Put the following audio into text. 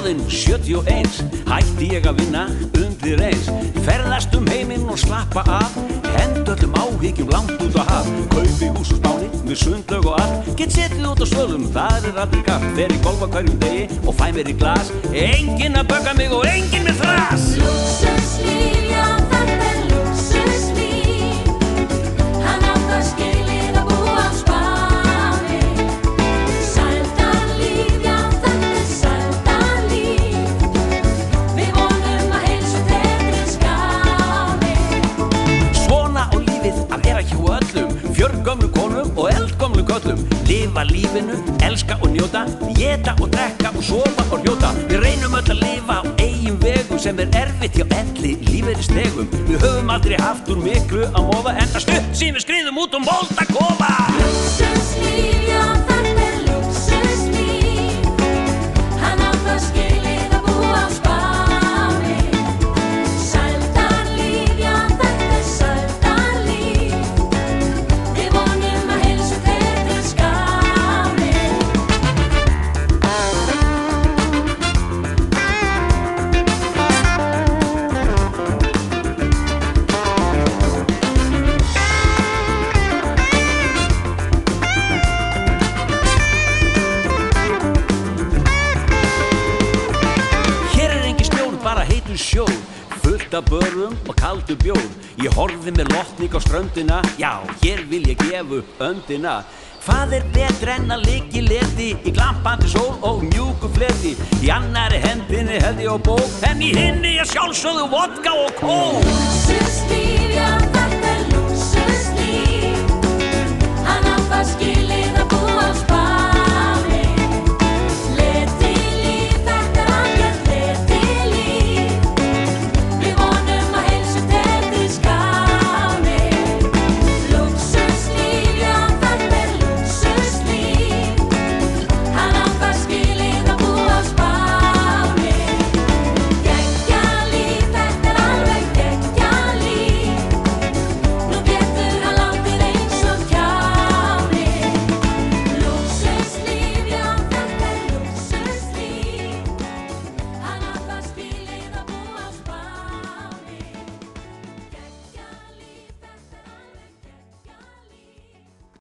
Orðinn 71, hætti ég að vinna undir eins. Ferðast heiminn og slappa af, hend öllum áhyggjum langt út á haf. Kaupi hús og Spáni með sundlaug og allt, get setið út á svölum, það aldrei kapp. Fer í golf á hverjum degi og fæ mér í glas, enginn að bögga mig og enginn með þras. Lúxuslíf, já þetta lúxuslíf. Hann á það skilið að búa á Spáni. Sældarlíf, já þetta sældarlíf. Við vonum að heilsu betri skáni. Svona á lífið að vera hjá öllum, fjörgömlu konum og eldgömlu köllum. Lifa lífinu, elska og njóta, éta og drekka og sofa og hljóta. Við reynum öll að lifa á eigin vegum sem erfitt hjá elli lífeyrisþegum. Við höfum aldrei haft úr miklu að móða, enda stutt sem við skriðum út moldakofa. Lúxuslíf, já þetta lúxuslíf. Hann á það skilið að búa á Spáni. Sældarlíf, já þetta sældarlíf. Við vonum að heilsu betri skáni. Hér engin snjór, bara heitur sjór, fullt af börum og kaldur bjór. Ég horfði með lotning á ströndina, já, hér vil ég gefa upp öndina. Hvað betra en að ligga í leti, í glampandi sól og mjúku fleti? Í annarri hendinni held ég á bók, en í hinni ég sjálfsögðu vodka og kók. Lúxuslíf, já